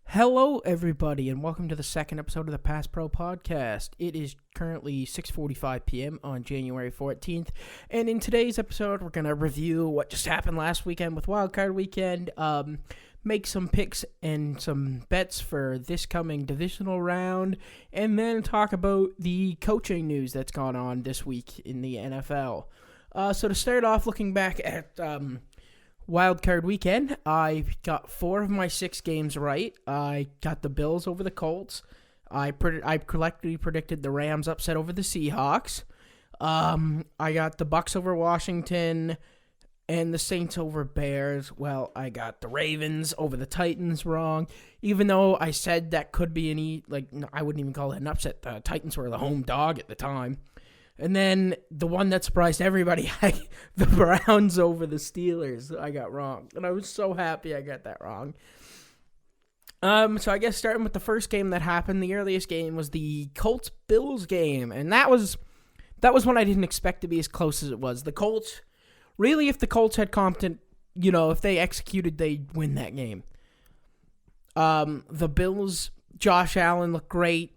Hello, everybody, and welcome to the second episode of the Pass Pro Podcast. It is currently 6:45 p.m. on January 14th, and in today's episode, we're going to review what just happened last weekend with Wildcard Weekend, make some picks and some bets for this coming Divisional Round, and then talk about the coaching news that's gone on this week in the NFL. So to start off, looking back at Wildcard Weekend, I got 4 of my 6 games right. I got the Bills over the Colts. I correctly predicted the Rams upset over the Seahawks. I got the Bucks over Washington and the Saints over Bears. Well, I got the Ravens over the Titans wrong, even though I said that could be I wouldn't even call it an upset. The Titans were the home dog at the time. And then the one that surprised everybody, the Browns over the Steelers, I got wrong. And I was so happy I got that wrong. So I guess starting with the first game that happened, the earliest game was the Colts-Bills game. And that was one I didn't expect to be as close as it was. The Colts, really, if the Colts had competent, if they executed, they'd win that game. The Bills, Josh Allen looked great.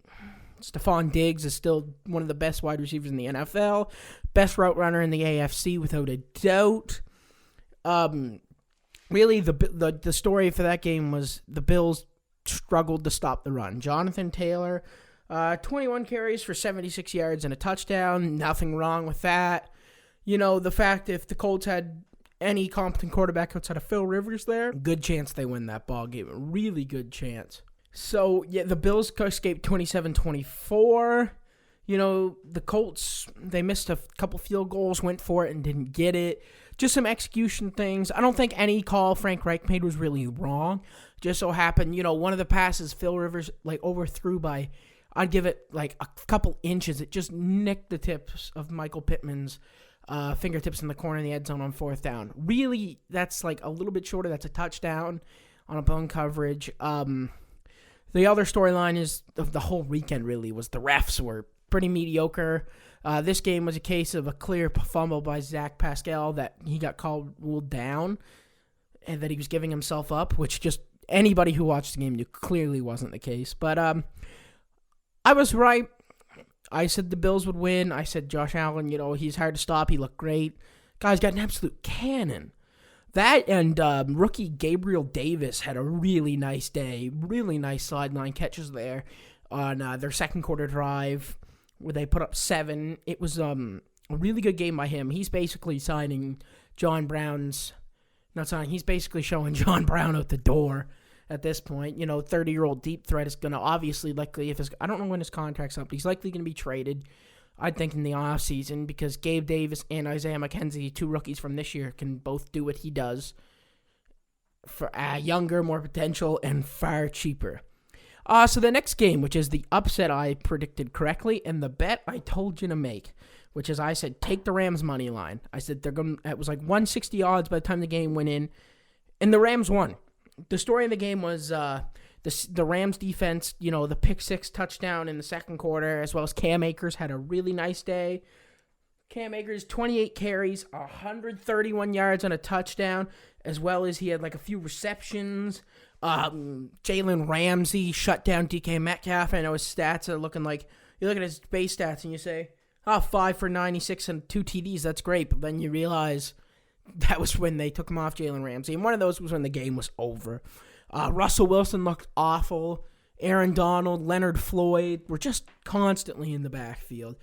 Stephon Diggs is still one of the best wide receivers in the NFL. Best route runner in the AFC, without a doubt. Really, the story for that game was the Bills struggled to stop the run. Jonathan Taylor, 21 carries for 76 yards and a touchdown. Nothing wrong with that. The fact if the Colts had any competent quarterback outside of Phil Rivers there, good chance they win that ball game. A really good chance. So, yeah, the Bills escaped 27-24. The Colts, they missed a couple field goals, went for it and didn't get it. Just some execution things. I don't think any call Frank Reich made was really wrong. Just so happened, one of the passes Phil Rivers, overthrew by, I'd give it, a couple inches. It just nicked the tips of Michael Pittman's fingertips in the corner of the end zone on 4th down. Really, that's, a little bit shorter. That's a touchdown on a blown coverage. The other storyline is of the whole weekend, really, was the refs were pretty mediocre. This game was a case of a clear fumble by Zach Pascal that he got ruled down and that he was giving himself up, which just anybody who watched the game knew clearly wasn't the case. But I was right. I said the Bills would win. I said Josh Allen, he's hard to stop. He looked great. Guy's got an absolute cannon. That and rookie Gabriel Davis had a really nice day. Really nice sideline catches there on their second quarter drive where they put up 7. It was a really good game by him. He's basically he's basically showing John Brown out the door at this point. 30-year-old deep threat is going to obviously I don't know when his contract's up, but he's likely going to be traded. I think in the offseason, because Gabe Davis and Isaiah McKenzie, 2 rookies from this year, can both do what he does for younger, more potential, and far cheaper. So the next game, which is the upset I predicted correctly, and the bet I told you to make, which is I said take the Rams money line. I said it was 160 odds by the time the game went in, and the Rams won. The story of the game was the Rams defense, the pick 6 touchdown in the second quarter, as well as Cam Akers had a really nice day. Cam Akers, 28 carries, 131 yards and a touchdown, as well as he had a few receptions. Jalen Ramsey shut down DK Metcalf. I know his stats are looking you look at his base stats and you say, 5 for 96 and 2 TDs, that's great. But then you realize that was when they took him off Jalen Ramsey. And one of those was when the game was over. Russell Wilson looked awful. Aaron Donald, Leonard Floyd were just constantly in the backfield.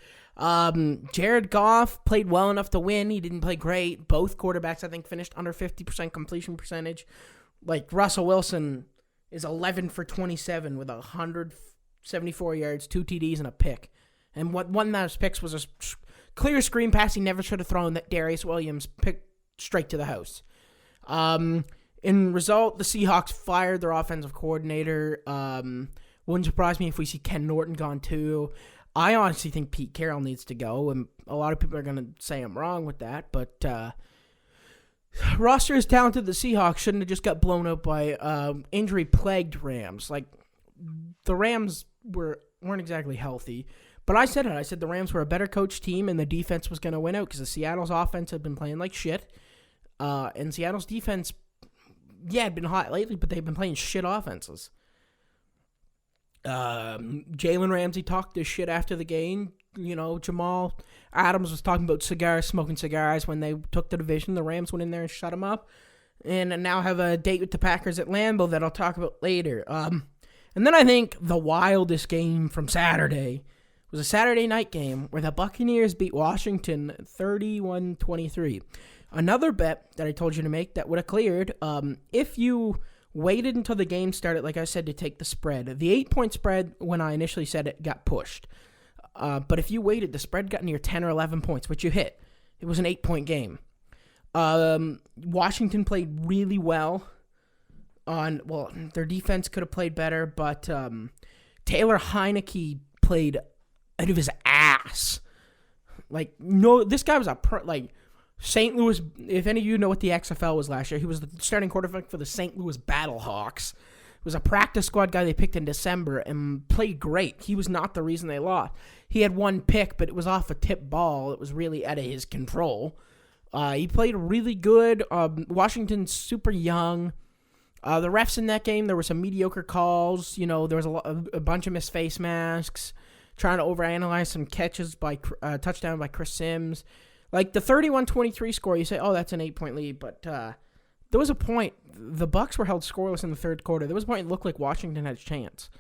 Jared Goff played well enough to win. He didn't play great. Both quarterbacks, I think, finished under 50% completion percentage. Russell Wilson is 11 for 27 with 174 yards, 2 TDs, and a pick. And one of those picks was a clear screen pass he never should have thrown that Darius Williams picked straight to the house. In result, the Seahawks fired their offensive coordinator. Wouldn't surprise me if we see Ken Norton gone too. I honestly think Pete Carroll needs to go, and a lot of people are going to say I'm wrong with that, but roster as talented, the Seahawks shouldn't have just got blown out by injury-plagued Rams. The Rams weren't exactly healthy, but I said it. I said the Rams were a better coached team, and the defense was going to win out because the Seattle's offense had been playing like shit, and Seattle's defense, had been hot lately, but they've been playing shit offenses. Jalen Ramsey talked this shit after the game. Jamal Adams was talking about smoking cigars when they took the division. The Rams went in there and shut him up. And now have a date with the Packers at Lambeau that I'll talk about later. And then I think the wildest game from Saturday was a Saturday night game where the Buccaneers beat Washington 31-23. Another bet that I told you to make that would have cleared, if you waited until the game started, like I said, to take the spread. The 8-point spread, when I initially said it, got pushed. But if you waited, the spread got near 10 or 11 points, which you hit. It was an 8-point game. Washington played really well. Their defense could have played better, but Taylor Heineke played out of his ass. This guy was St. Louis. If any of you know what the XFL was last year, he was the starting quarterback for the St. Louis Battlehawks. It was a practice squad guy they picked in December and played great. He was not the reason they lost. He had one pick, but it was off a tip ball. It was really out of his control. He played really good. Washington's super young. The refs in that game, there were some mediocre calls. There was a bunch of missed face masks, trying to overanalyze some catches by touchdown by Chris Sims. Like the 31-23 score, you say, oh, that's an 8-point lead. But there was a point, the Bucks were held scoreless in the third quarter. There was a point it looked like Washington had a chance.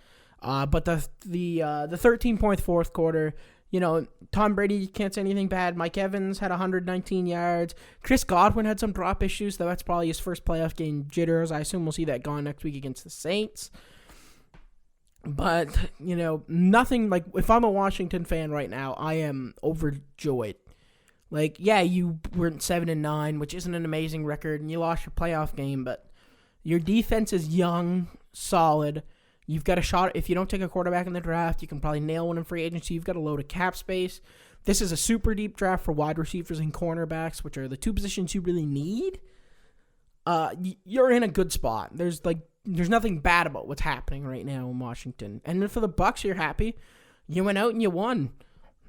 But the 13-point fourth quarter, Tom Brady can't say anything bad. Mike Evans had 119 yards. Chris Godwin had some drop issues, though that's probably his first playoff game jitters. I assume we'll see that gone next week against the Saints. But, nothing like, if I'm a Washington fan right now, I am overjoyed. You weren't 7-9, which isn't an amazing record, and you lost your playoff game, but your defense is young, solid. You've got a shot. If you don't take a quarterback in the draft, you can probably nail one in free agency. You've got a load of cap space. This is a super deep draft for wide receivers and cornerbacks, which are the two positions you really need. You're in a good spot. There's nothing bad about what's happening right now in Washington. And then for the Bucks, you're happy. You went out and you won.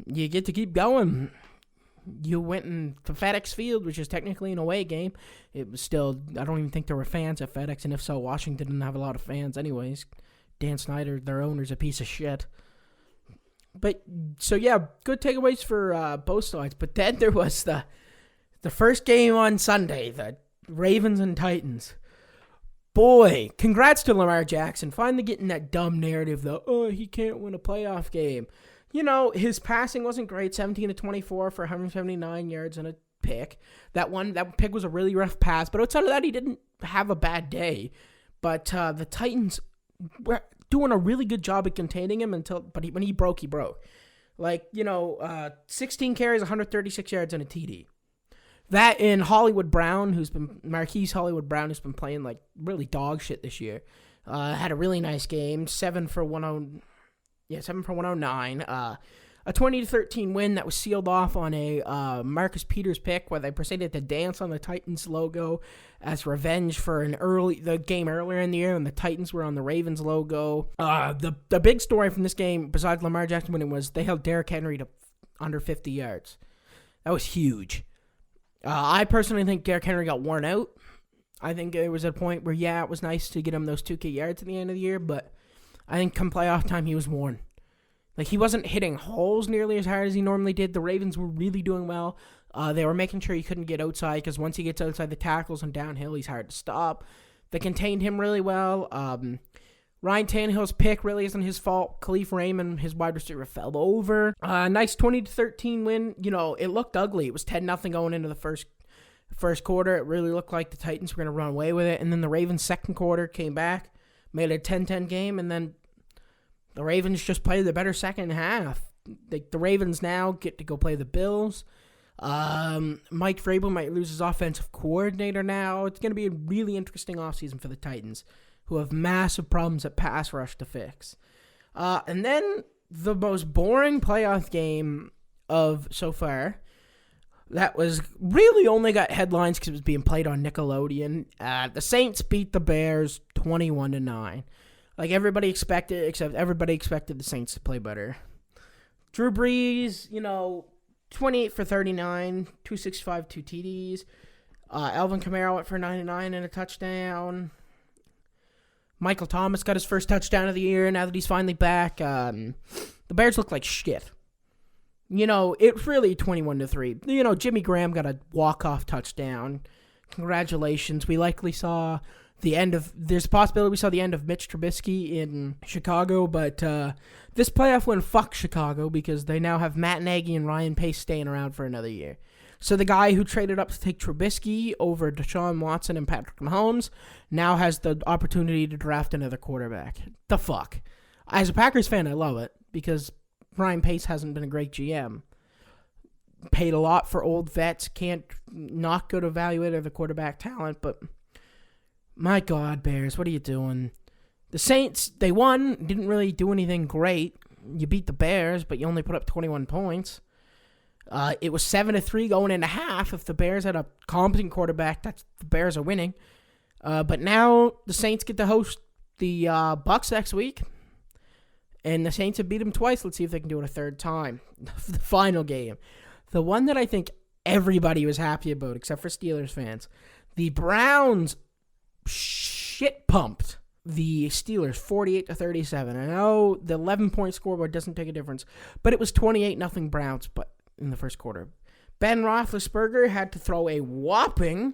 You get to keep going. You went to FedEx Field, which is technically an away game. It was still, I don't even think there were fans at FedEx, and if so, Washington didn't have a lot of fans anyways. Dan Snyder, their owner's a piece of shit. But, so yeah, good takeaways for both sides. But then there was the first game on Sunday, the Ravens and Titans. Boy, congrats to Lamar Jackson. Finally getting that dumb narrative, though. He can't win a playoff game. His passing wasn't great, 17-24 for 179 yards and a pick. That pick was a really rough pass, but outside of that, he didn't have a bad day. But the Titans were doing a really good job at containing him when he broke, he broke. 16 carries, 136 yards, and a TD. That in Marquise Hollywood Brown, who's been playing really dog shit this year, had a really nice game, 7 for 109. A 20-13 win that was sealed off on a Marcus Peters pick where they proceeded to dance on the Titans logo as revenge for the game earlier in the year when the Titans were on the Ravens logo. The big story from this game, besides Lamar Jackson winning, was they held Derrick Henry to under 50 yards. That was huge. I personally think Derrick Henry got worn out. I think there was a point where, it was nice to get him those 2K yards at the end of the year, but I think come playoff time, he was worn. He wasn't hitting holes nearly as hard as he normally did. The Ravens were really doing well. They were making sure he couldn't get outside because once he gets outside the tackles and downhill, he's hard to stop. They contained him really well. Ryan Tannehill's pick really isn't his fault. Khalif Raymond, his wide receiver, fell over. Nice 20-13 win. It looked ugly. It was 10-0 going into the first quarter. It really looked like the Titans were going to run away with it. And then the Ravens' second quarter came back, made it a 10-10 game, and then the Ravens just played the better second half. The Ravens now get to go play the Bills. Mike Vrabel might lose his offensive coordinator now. It's going to be a really interesting offseason for the Titans, who have massive problems at pass rush to fix. And then the most boring playoff game of so far that was really only got headlines because it was being played on Nickelodeon. The Saints beat the Bears 21-9. Everybody expected, except everybody expected the Saints to play better. Drew Brees, 28 for 39, 265, 2 TDs. Alvin Kamara went for 99 and a touchdown. Michael Thomas got his first touchdown of the year now that he's finally back. The Bears look like shit. It's really 21-3. Jimmy Graham got a walk-off touchdown. Congratulations. We likely saw there's a possibility we saw the end of Mitch Trubisky in Chicago, but this playoff win fuck Chicago because they now have Matt Nagy and Ryan Pace staying around for another year. So the guy who traded up to take Trubisky over Deshaun Watson and Patrick Mahomes now has the opportunity to draft another quarterback. The fuck? As a Packers fan, I love it because Ryan Pace hasn't been a great GM. Paid a lot for old vets, can't not good evaluator of the quarterback talent, but my God, Bears, what are you doing? The Saints, they won, didn't really do anything great. You beat the Bears, but you only put up 21 points. It was 7-3 going into half. If the Bears had a competent quarterback, the Bears are winning. But now the Saints get to host the Bucks next week. And the Saints have beat them twice. Let's see if they can do it a third time. The final game. The one that I think everybody was happy about, except for Steelers fans. The Browns shit-pumped the Steelers 48-37. I know the 11-point scoreboard doesn't make a difference, but it was 28-0 Browns in the first quarter. Ben Roethlisberger had to throw a whopping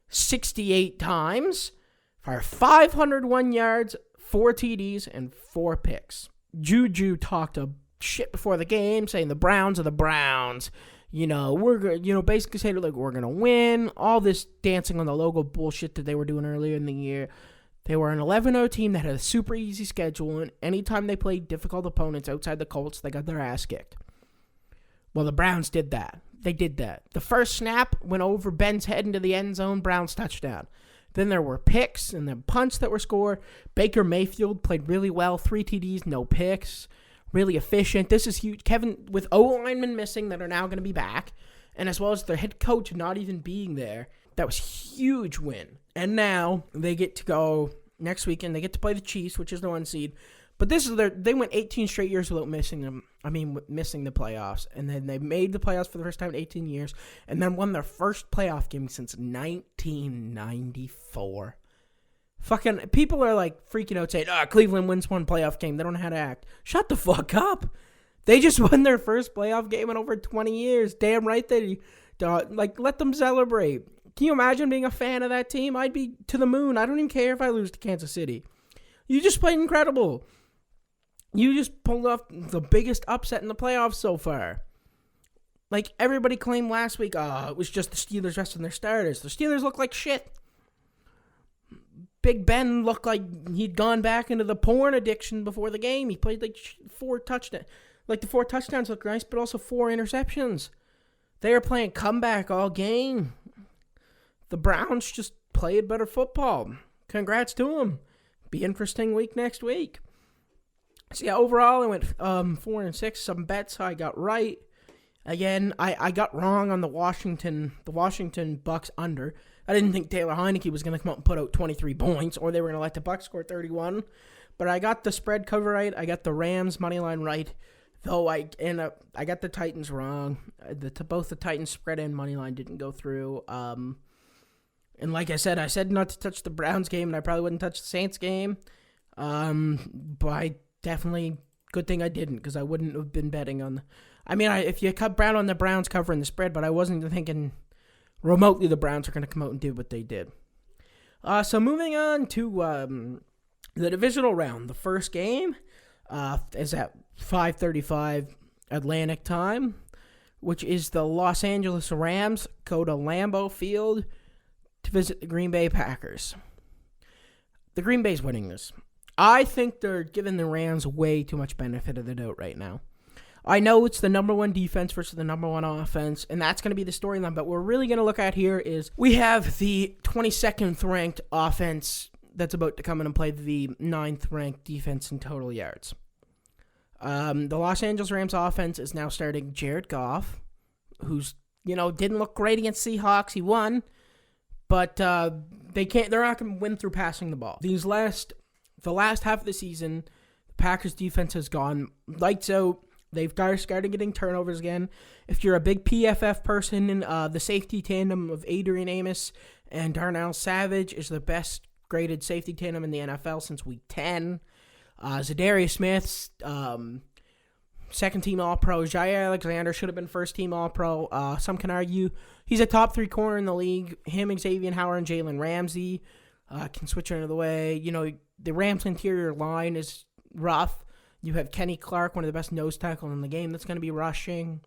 68 times for 501 yards, 4 TDs, and 4 picks. Juju talked a shit before the game, saying the Browns are the Browns. We're basically saying like we're gonna win. All this dancing on the logo bullshit that they were doing earlier in the year. They were an 11-0 team that had a super easy schedule, and anytime they played difficult opponents outside the Colts, they got their ass kicked. Well, the Browns did that. They did that. The first snap went over Ben's head into the end zone, Browns touchdown. Then there were picks and then punts that were scored. Baker Mayfield played really well, 3 TDs, no picks. Really efficient. This is huge. Kevin, with O-linemen missing that are now going to be back, and as well as their head coach not even being there, that was a huge win. And now they get to go next weekend. They get to play the Chiefs, which is the 1 seed. But they went 18 straight years without missing the playoffs. And then they made the playoffs for the first time in 18 years. And then won their first playoff game since 1994. Fucking people are like freaking out saying, Cleveland wins one playoff game. They don't know how to act. Shut the fuck up. They just won their first playoff game in over 20 years. Damn right they let them celebrate. Can you imagine being a fan of that team? I'd be to the moon. I don't even care if I lose to Kansas City. You just played incredible. You just pulled off the biggest upset in the playoffs so far. Like everybody claimed last week, it was just the Steelers resting their starters. The Steelers look like shit. Big Ben looked like he'd gone back into the porn addiction before the game. He played like 4 touchdowns. Like the 4 touchdowns look nice, but also 4 interceptions. They were playing comeback all game. The Browns just played better football. Congrats to them. Be interesting week next week. So yeah, overall I went 4-6. Some bets I got right. Again, I got wrong on the Washington Bucks under. I didn't think Taylor Heineke was going to come out and put out 23 points, or they were going to let the Bucks score 31. But I got the spread cover right. I got the Rams money line right. Though I got the Titans wrong. Both the Titans spread and money line didn't go through. And like I said not to touch the Browns game, and I probably wouldn't touch the Saints game. But I definitely, good thing I didn't, because I wouldn't have been betting on. If you cut Brown on the Browns covering the spread, but I wasn't thinking remotely the Browns are going to come out and do what they did. So moving on to the divisional round. The first game is at 5:35 Atlantic time, which is the Los Angeles Rams go to Lambeau Field to visit the Green Bay Packers. The Green Bay's winning this. I think they're giving the Rams way too much benefit of the doubt right now. I know it's the number 1 defense versus the number 1 offense, and that's going to be the storyline, but what we're really going to look at here is we have the 22nd ranked offense that's about to come in and play the 9th ranked defense in total yards. The Los Angeles Rams offense is now starting Jared Goff, who's, didn't look great against Seahawks. He won, but they're not going to win through passing the ball. The last half of the season, the Packers defense has gone lights out. They've started getting turnovers again. If you're a big PFF person, the safety tandem of Adrian Amos and Darnell Savage is the best graded safety tandem in the NFL since week 10. Zadarius Smith's second-team All-Pro. Jair Alexander should have been first-team All-Pro. Some can argue he's a top 3 corner in the league. Him, Xavier Howard, and Jalen Ramsey can switch into the way. The Rams' interior line is rough. You have Kenny Clark, one of the best nose tackles in the game, that's going to be rushing.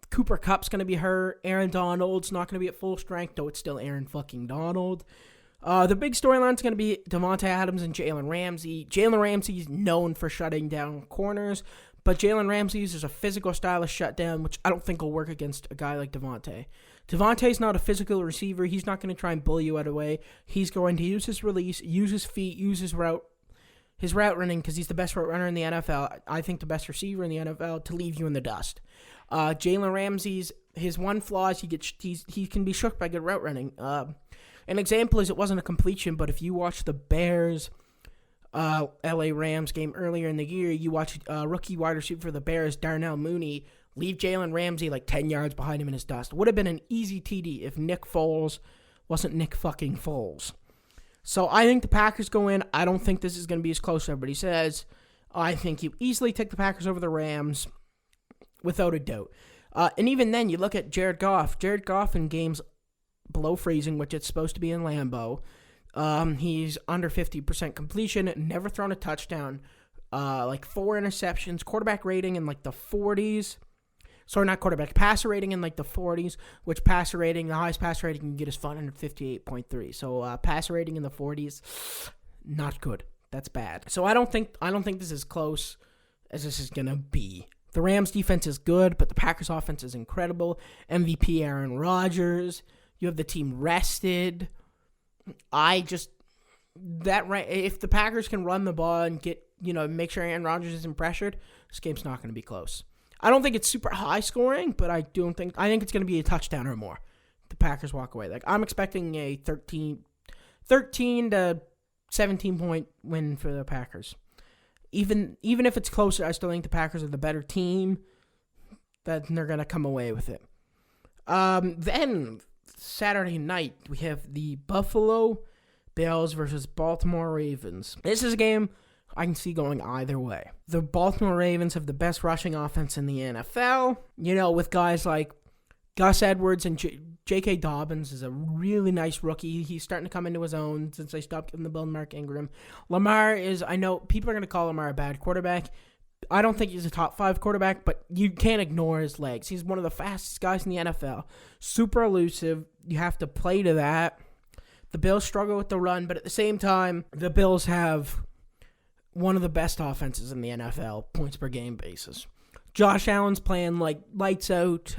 Cooper Kupp's going to be hurt. Aaron Donald's not going to be at full strength, though it's still Aaron fucking Donald. The big storyline's going to be Devontae Adams and Jalen Ramsey. Jalen Ramsey's known for shutting down corners, but Jalen Ramsey uses a physical style of shutdown, which I don't think will work against a guy like Devontae. Devontae's not a physical receiver. He's not going to try and bully you out of the way. He's going to use his release, use his feet, use his route running, because he's the best route runner in the NFL. I think the best receiver in the NFL to leave you in the dust. Jalen Ramsey's, his one flaw is he can be shook by good route running. An example is it wasn't a completion, but if you watch the Bears LA Rams game earlier in the year, you watch rookie wide receiver for the Bears, Darnell Mooney, leave Jalen Ramsey like 10 yards behind him in his dust. Would have been an easy TD if Nick Foles wasn't Nick fucking Foles. So I think the Packers go in. I don't think this is going to be as close as everybody says. I think you easily take the Packers over the Rams without a doubt. And even then, you look at Jared Goff. Jared Goff in games below freezing, which it's supposed to be in Lambeau. He's under 50% completion, never thrown a touchdown, 4 interceptions, quarterback rating in the 40s. Sorry, not quarterback, passer rating in the 40s, which passer rating, the highest passer rating you can get is 558.3. So passer rating in the 40s, not good. That's bad. So I don't think this is close as this is gonna be. The Rams defense is good, but the Packers offense is incredible. MVP Aaron Rodgers. You have the team rested. If the Packers can run the ball and get, make sure Aaron Rodgers isn't pressured, this game's not going to be close. I don't think it's super high scoring, but I think it's going to be a touchdown or more. The Packers walk away. I'm expecting a 13 to 17 point win for the Packers. Even if it's closer, I still think the Packers are the better team. That they're going to come away with it. Then Saturday night, we have the Buffalo Bills versus Baltimore Ravens. This is a game I can see going either way. The Baltimore Ravens have the best rushing offense in the NFL. With guys like Gus Edwards and J.K. Dobbins is a really nice rookie. He's starting to come into his own since they stopped giving the ball to Mark Ingram. Lamar is, I know people are going to call Lamar a bad quarterback. I don't think he's a top 5 quarterback, but you can't ignore his legs. He's one of the fastest guys in the NFL. Super elusive. You have to play to that. The Bills struggle with the run, but at the same time, the Bills have one of the best offenses in the NFL, points per game basis. Josh Allen's playing lights out.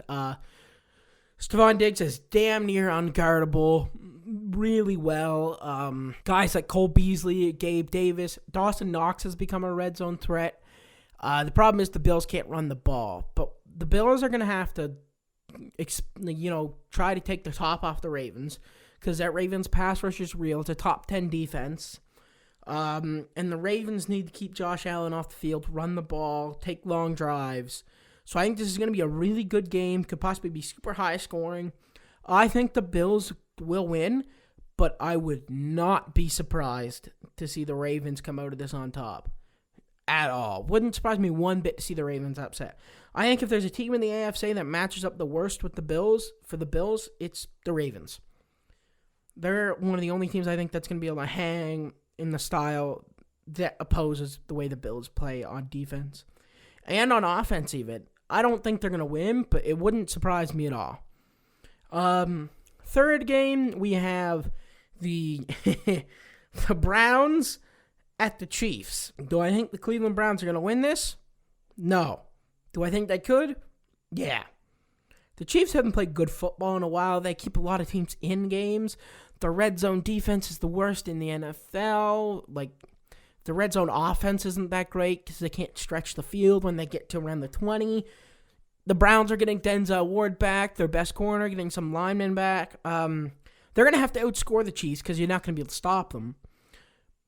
Stephon Diggs is damn near unguardable really well. Guys like Cole Beasley, Gabe Davis, Dawson Knox has become a red zone threat. The problem is the Bills can't run the ball, but the Bills are going to have to, try to take the top off the Ravens, because that Ravens pass rush is real. It's a top 10 defense. And the Ravens need to keep Josh Allen off the field, run the ball, take long drives. So I think this is going to be a really good game. Could possibly be super high scoring. I think the Bills will win, but I would not be surprised to see the Ravens come out of this on top. At all. Wouldn't surprise me one bit to see the Ravens upset. I think if there's a team in the AFC that matches up the worst with the Bills, for the Bills, it's the Ravens. They're one of the only teams I think that's going to be able to hang in the style that opposes the way the Bills play on defense. And on offense even. I don't think they're going to win, but it wouldn't surprise me at all. Third game, we have the the Browns at the Chiefs. Do I think the Cleveland Browns are going to win this? No. Do I think they could? Yeah. The Chiefs haven't played good football in a while. They keep a lot of teams in games. The red zone defense is the worst in the NFL. The red zone offense isn't that great because they can't stretch the field when they get to around the 20. The Browns are getting Denzel Ward back, their best corner, getting some linemen back. They're going to have to outscore the Chiefs because you're not going to be able to stop them.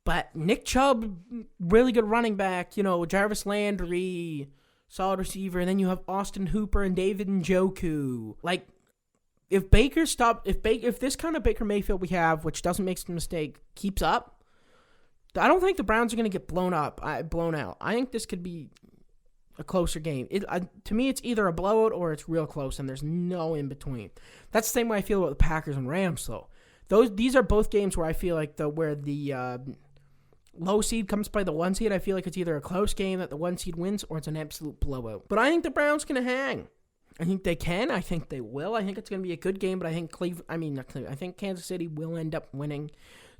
But Nick Chubb, really good running back. Jarvis Landry, solid receiver. And then you have Austin Hooper and David Njoku. if this kind of Baker Mayfield we have, which doesn't make a mistake, keeps up, I don't think the Browns are going to get blown out. I think this could be a closer game. To me, it's either a blowout or it's real close, and there's no in between. That's the same way I feel about the Packers and Rams, though. These are both games where I feel like where the low seed comes by the 1 seed. I feel like it's either a close game that the 1 seed wins or it's an absolute blowout. But I think the Browns can hang. I think they can. I think they will. I think it's going to be a good game, but I think I think Kansas City will end up winning.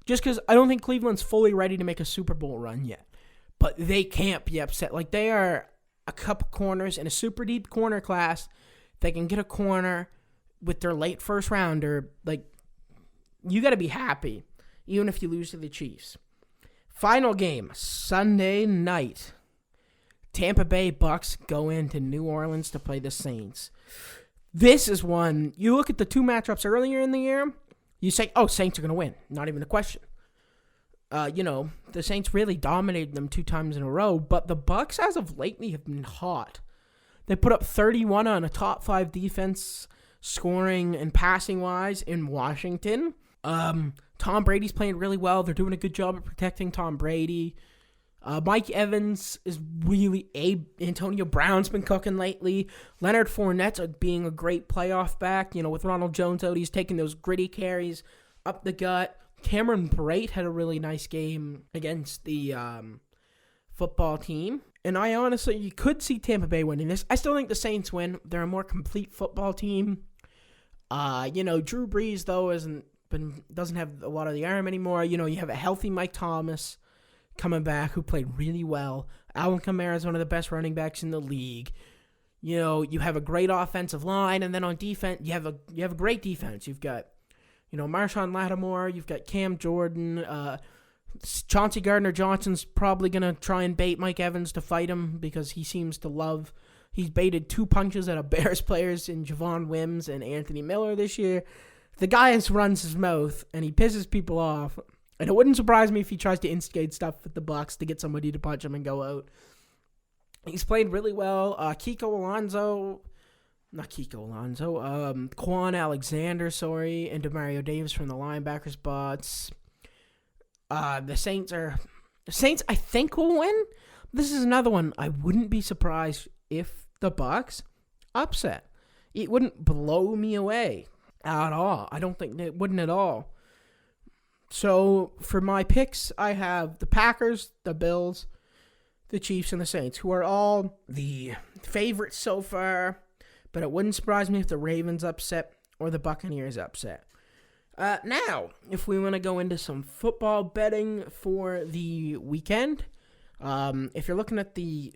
Just because I don't think Cleveland's fully ready to make a Super Bowl run yet. But they can't be upset. Like, they are a couple corners in a super deep corner class. They can get a corner with their late first rounder. Like, you got to be happy, even if you lose to the Chiefs. Final game, Sunday night. Tampa Bay Bucks go into New Orleans to play the Saints. This is one, you look at the two matchups earlier in the year, you say, oh, Saints are going to win. Not even a question. The Saints really dominated them 2 times in a row, but the Bucks, as of lately, have been hot. They put up 31 on a top 5 defense, scoring and passing-wise in Washington. Tom Brady's playing really well. They're doing a good job of protecting Tom Brady. Mike Evans is really Antonio Brown's been cooking lately. Leonard Fournette's being a great playoff back. With Ronald Jones out, he's taking those gritty carries up the gut. Cameron Brate had a really nice game against the football team. And you could see Tampa Bay winning this. I still think the Saints win. They're a more complete football team. Drew Brees, though, doesn't have a lot of the arm anymore. You have a healthy Mike Thomas coming back, who played really well. Alvin Kamara is one of the best running backs in the league. You have a great offensive line, and then on defense, you have a great defense. You've got, Marshawn Lattimore. You've got Cam Jordan. Chauncey Gardner-Johnson's probably gonna try and bait Mike Evans to fight him because he seems to love. He's baited 2 punches at a Bears players in Javon Wims and Anthony Miller this year. The guy runs his mouth and he pisses people off. And it wouldn't surprise me if he tries to instigate stuff with the Bucs to get somebody to punch him and go out. He's played really well. Quan Alexander, and Demario Davis from the linebacker spots. The Saints, I think, will win. This is another one. I wouldn't be surprised if the Bucs upset. It wouldn't blow me away at all. I don't think it wouldn't at all. So, for my picks, I have the Packers, the Bills, the Chiefs, and the Saints, who are all the favorites so far. But it wouldn't surprise me if the Ravens upset or the Buccaneers upset. Now, if we want to go into some football betting for the weekend, if you're looking at the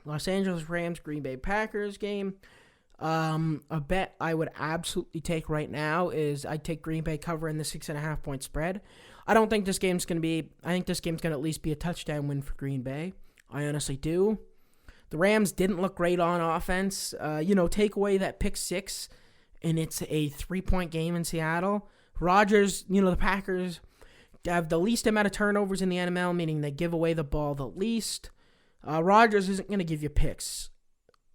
Los Angeles Rams Green Bay Packers game, a bet I would absolutely take right now is I'd take Green Bay covering the 6.5 point spread. I think this game's going to at least be a touchdown win for Green Bay. I honestly do. The Rams didn't look great on offense. Take away that pick 6, and it's a 3-point game in Seattle. Rodgers, the Packers have the least amount of turnovers in the NFL, meaning they give away the ball the least. Rodgers isn't going to give you picks.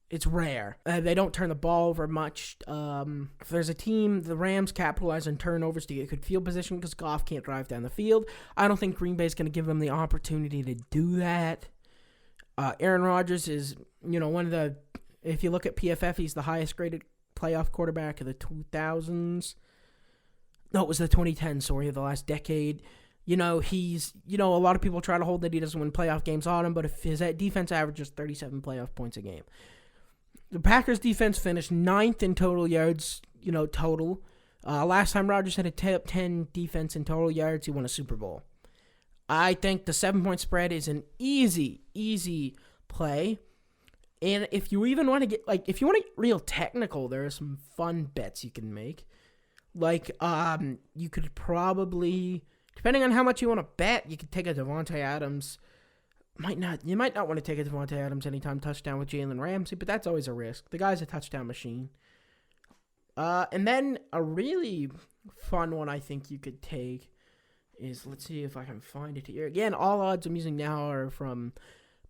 It's rare. They don't turn the ball over much. If there's a team, the Rams capitalize on turnovers to get good field position because Goff can't drive down the field. I don't think Green Bay's going to give them the opportunity to do that. Aaron Rodgers is, one of the, if you look at PFF, he's the highest graded playoff quarterback of the 2000s. No, it was the 2010s, of the last decade. He's, a lot of people try to hold that he doesn't win playoff games on him, but if his defense averages 37 playoff points a game. The Packers defense finished 9th in total yards, total. Last time Rodgers had a top 10 defense in total yards, he won a Super Bowl. I think the 7-point spread is an easy play. And if you even want to get, if you want to get real technical, there are some fun bets you can make. You could probably, depending on how much you want to bet, you could take a Devontae Adams. You might not want to take a Devontae Adams anytime touchdown with Jalen Ramsey, but that's always a risk. The guy's a touchdown machine. And then a really fun one I think you could take is, let's see if I can find it here. Again, all odds I'm using now are from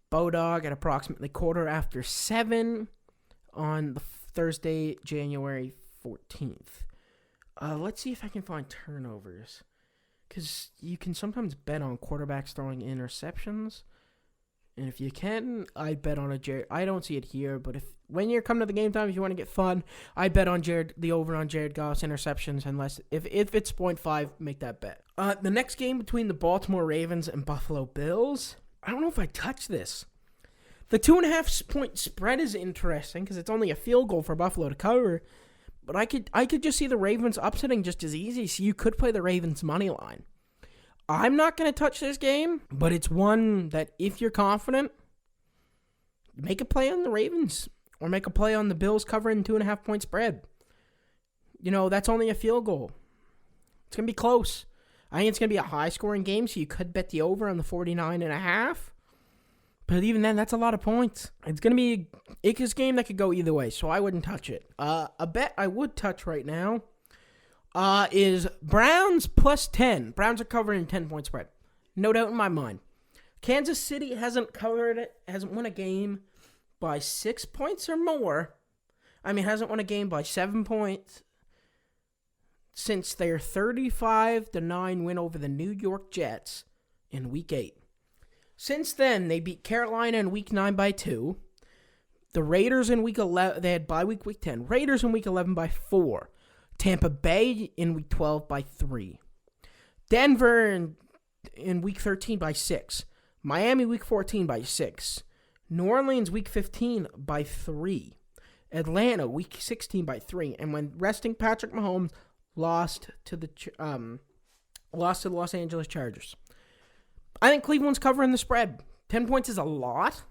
Bodog at approximately 7:15 on the Thursday, January 14th. Let's see if I can find turnovers. Because you can sometimes bet on quarterbacks throwing interceptions. And if you can, I bet on a Jared. I don't see it here, but when you're coming to the game time, if you want to get fun, I bet on the over on Jared Goff's interceptions. Unless if it's 0.5, make that bet. The next game between the Baltimore Ravens and Buffalo Bills. I don't know if I touch this. The 2.5 point spread is interesting because it's only a field goal for Buffalo to cover. But I could just see the Ravens upsetting just as easy. So you could play the Ravens money line. I'm not going to touch this game, but it's one that if you're confident, make a play on the Ravens or make a play on the Bills covering 2.5 point spread. That's only a field goal. It's going to be close. I think it's going to be a high scoring game, so you could bet the over on the 49.5. But even then, that's a lot of points. It's going to be a game that could go either way, so I wouldn't touch it. A bet I would touch right now is Browns plus 10. Browns are covering 10-point spread. No doubt in my mind. Kansas City hasn't won a game by 6 points or more. Hasn't won a game by 7 points since their 35-9 win over the New York Jets in Week 8. Since then, they beat Carolina in Week 9 by 2. The Raiders in Week 11, they had bye week 10. Raiders in Week 11 by 4. Tampa Bay in Week 12 by 3. Denver in Week 13 by 6. Miami Week 14 by 6. New Orleans Week 15 by 3. Atlanta Week 16 by 3. And when resting Patrick Mahomes, lost to the Los Angeles Chargers. I think Cleveland's covering the spread. 10 points is a lot.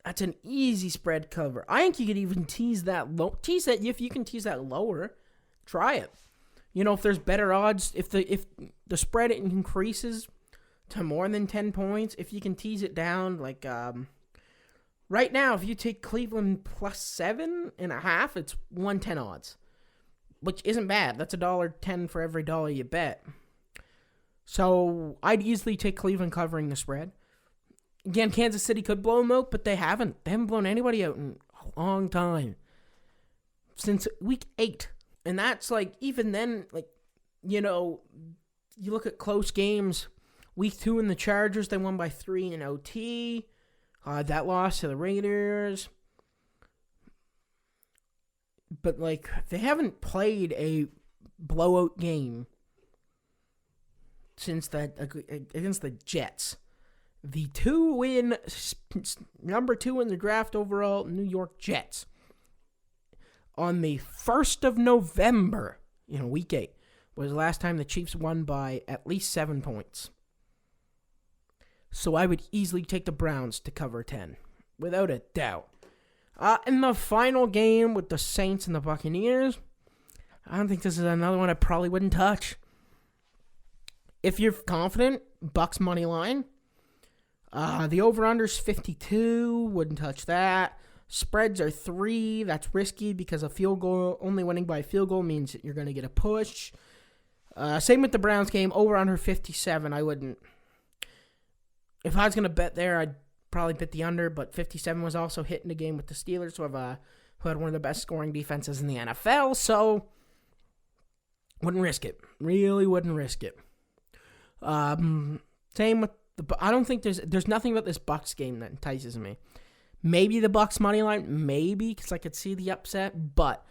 That's an easy spread cover. I think you could even tease that if you can tease that lower, try it. If there's better odds, if the spread increases to more than 10 points, if you can tease it down, like right now, if you take Cleveland plus 7.5, it's 110 odds, which isn't bad. That's $1.10 for every dollar you bet. So I'd easily take Cleveland covering the spread. Again, Kansas City could blow them out, but they haven't. They haven't blown anybody out in a long time. Since Week 8. And that's even then, you look at close games. Week 2 in the Chargers, they won by 3 in OT. That loss to the Raiders. But, they haven't played a blowout game since that against the Jets. The number 2 in the draft overall, New York Jets. On the 1st of November, Week 8, was the last time the Chiefs won by at least 7 points. So I would easily take the Browns to cover 10, without a doubt. In the final game with the Saints and the Buccaneers, I don't think this is another one I probably wouldn't touch. If you're confident, Bucks money line. The over-under's 52. Wouldn't touch that. Spreads are 3. That's risky because a field goal, only winning by a field goal means that you're going to get a push. Same with the Browns game. Over-under 57. I wouldn't. If I was going to bet there, I'd probably bet the under, but 57 was also hitting the game with the Steelers, who had one of the best scoring defenses in the NFL, so wouldn't risk it. Really wouldn't risk it. Same with I don't think there's nothing about this Bucks game that entices me. Maybe the Bucks money line, maybe, because I could see the upset, but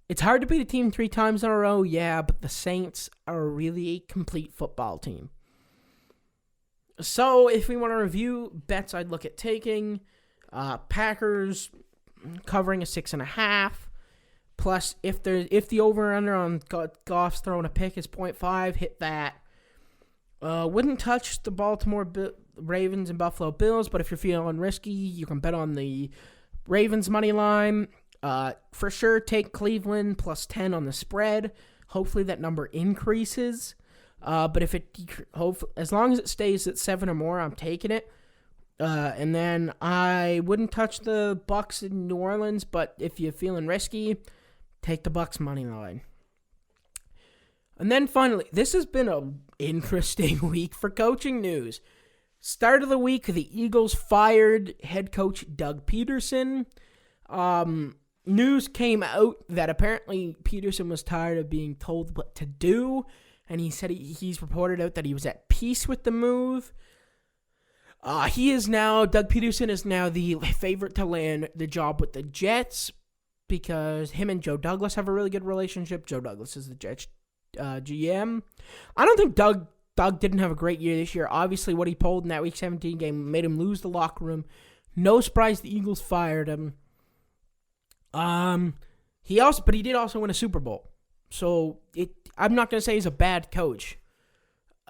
it's hard to beat a team 3 times in a row, yeah, but the Saints are a really complete football team. So if we want to review bets I'd look at taking, Packers covering a 6.5, plus if the over-under on Goff's throwing a pick is 0.5, hit that. Wouldn't touch the Baltimore Ravens and Buffalo Bills, but if you're feeling risky, you can bet on the Ravens money line. For sure, take Cleveland plus 10 on the spread. Hopefully that number increases. But if as long as it stays at 7 or more, I'm taking it. And then I wouldn't touch the Bucks in New Orleans, but if you're feeling risky, take the Bucks money line. And then finally, this has been an interesting week for coaching news. Start of the week, the Eagles fired head coach Doug Peterson. news came out that apparently Peterson was tired of being told what to do, and he said he's reported out that he was at peace with the move. Doug Peterson is now the favorite to land the job with the Jets because him and Joe Douglas have a really good relationship. Joe Douglas is the Jets GM. I don't think Doug didn't have a great year this year. Obviously, what he pulled in that Week 17 game made him lose the locker room. No surprise the Eagles fired him. He did also win a Super Bowl. So I'm not gonna say he's a bad coach.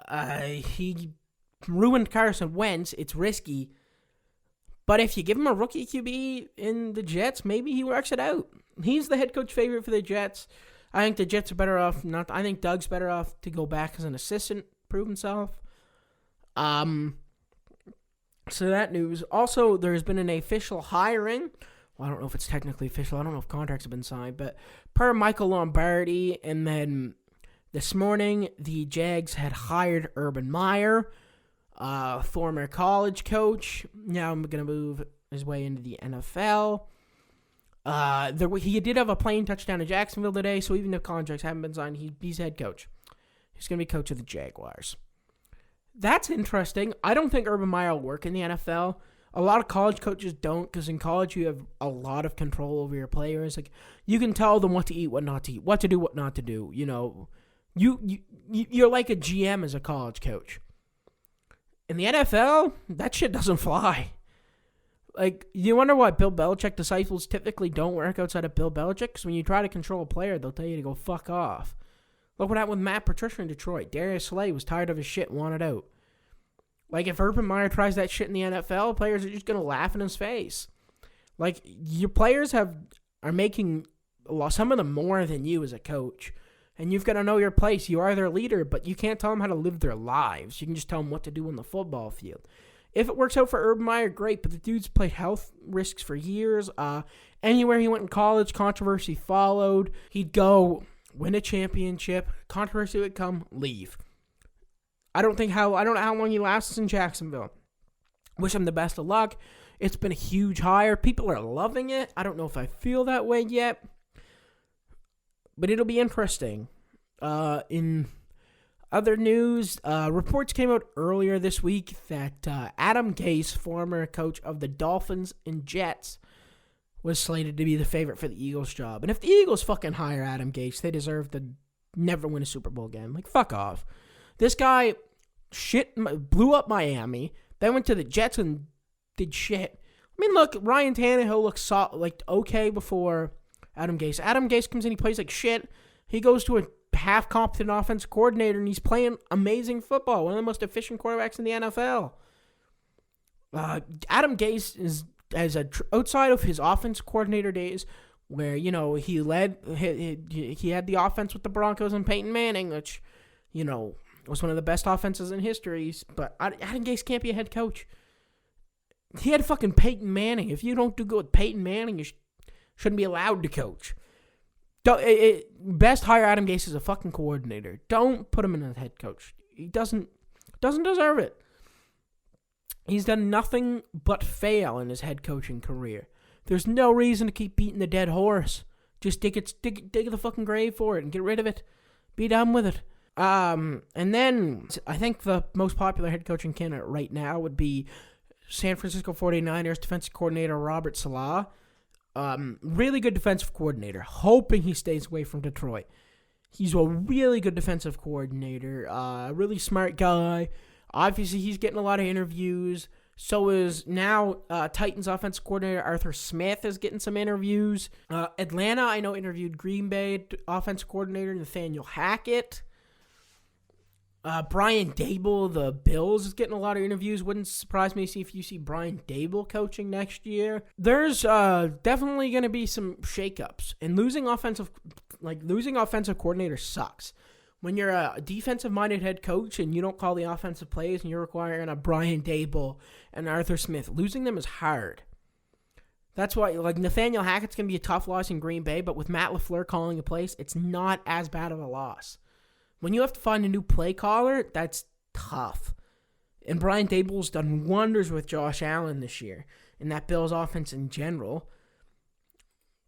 He ruined Carson Wentz. It's risky. But if you give him a rookie QB in the Jets, maybe he works it out. He's the head coach favorite for the Jets. I think the Jets are better off. I think Doug's better off to go back as an assistant, prove himself. So that news. Also, there's been an official hiring. Well, I don't know if it's technically official. I don't know if contracts have been signed. But per Michael Lombardi, and then this morning, the Jags had hired Urban Meyer, former college coach. Now I'm going to move his way into the NFL. He did have a plane touchdown in Jacksonville today, so even if contracts haven't been signed, he's head coach. He's going to be coach of the Jaguars. That's interesting. I don't think Urban Meyer will work in the NFL. A lot of college coaches don't, because in college you have a lot of control over your players. Like, you can tell them what to eat, what not to eat, what to do, what not to do. You know, you're like a GM as a college coach. In the NFL, that shit doesn't fly. Like, you wonder why Bill Belichick disciples typically don't work outside of Bill Belichick? Because when you try to control a player, they'll tell you to go fuck off. Look what happened with Matt Patricia in Detroit. Darius Slay was tired of his shit and wanted out. Like, if Urban Meyer tries that shit in the NFL, players are just going to laugh in his face. Like, your players are making some of them more than you as a coach. And you've got to know your place. You are their leader, but you can't tell them how to live their lives. You can just tell them what to do on the football field. If it works out for Urban Meyer, great, but the dude's played health risks for years. Anywhere he went in college, controversy followed. He'd go win a championship, controversy would come, leave. I don't know how long he lasts in Jacksonville. Wish him the best of luck. It's been a huge hire. People are loving it. I don't know if I feel that way yet, but it'll be interesting. In other news, reports came out earlier this week that Adam Gase, former coach of the Dolphins and Jets, was slated to be the favorite for the Eagles job. And if the Eagles fucking hire Adam Gase, they deserve to never win a Super Bowl again. Like, fuck off. This guy blew up Miami, then went to the Jets and did shit. I mean, look, Ryan Tannehill looks okay before Adam Gase. Adam Gase comes in, he plays like shit. He goes to a half-competent offensive coordinator, and he's playing amazing football. One of the most efficient quarterbacks in the NFL. Adam Gase is, outside of his offensive coordinator days, where, you know, he had the offense with the Broncos and Peyton Manning, which, you know, was one of the best offenses in history. But Adam Gase can't be a head coach. He had fucking Peyton Manning. If you don't do good with Peyton Manning, you shouldn't be allowed to coach. Best hire Adam Gase as a fucking coordinator. Don't put him in as head coach. He doesn't deserve it. He's done nothing but fail in his head coaching career. There's no reason to keep beating the dead horse. Just dig the fucking grave for it and get rid of it. Be done with it. And then I think the most popular head coaching candidate right now would be San Francisco 49ers defensive coordinator Robert Saleh. Really good defensive coordinator. Hoping he stays away from Detroit. He's a really good defensive coordinator. Really smart guy. Obviously, he's getting a lot of interviews. So is now Titans offensive coordinator Arthur Smith is getting some interviews. Atlanta, I know, interviewed Green Bay offensive coordinator Nathaniel Hackett. Brian Dable, the Bills, is getting a lot of interviews. Wouldn't surprise me if you see Brian Dable coaching next year. There's definitely going to be some shakeups, and losing offensive coordinator sucks. When you're a defensive-minded head coach and you don't call the offensive plays and you're requiring a Brian Dable and Arthur Smith, losing them is hard. That's why, like, Nathaniel Hackett's going to be a tough loss in Green Bay, but with Matt LaFleur calling the plays, it's not as bad of a loss. When you have to find a new play caller, that's tough. And Brian Dable's done wonders with Josh Allen this year and that Bills offense in general.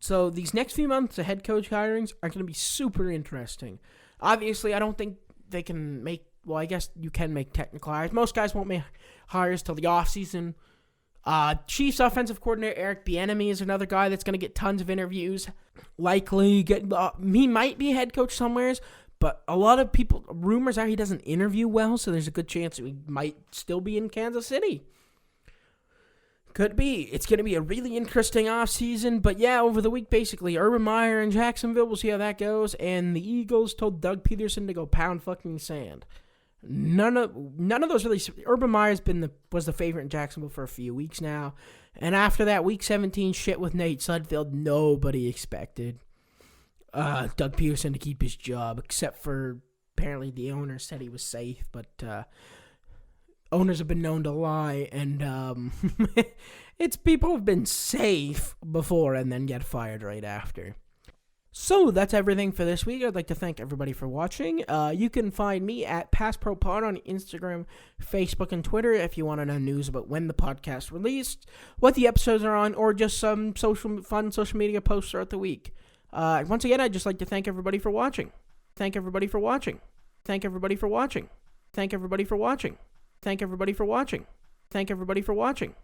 So these next few months of head coach hirings are going to be super interesting. Obviously, I don't think they can make, well, I guess you can make technical hires. Most guys won't make hires till the offseason. Chiefs offensive coordinator Eric Bieniemy is another guy that's going to get tons of interviews. Likely he might be a head coach somewheres, but a lot of rumors are he doesn't interview well, so there's a good chance he might still be in Kansas City. Could be. It's going to be a really interesting offseason. But yeah, over the week, basically, Urban Meyer in Jacksonville, we'll see how that goes. And the Eagles told Doug Peterson to go pound fucking sand. None of those really. Urban Meyer was the favorite in Jacksonville for a few weeks now. And after that Week 17 shit with Nate Sudfeld, nobody expected Doug Peterson to keep his job, except for apparently the owner said he was safe. But owners have been known to lie, and it's people have been safe before and then get fired right after. So that's everything for this week. I'd like to thank everybody for watching. You can find me at PassProPod on Instagram, Facebook, and Twitter if you want to know news about when the podcast released, what the episodes are on, or just some fun social media posts throughout the week. Once again, I'd just like to thank everybody for watching. Thank everybody for watching. Thank everybody for watching. Thank everybody for watching. Thank everybody for watching. Thank everybody for watching.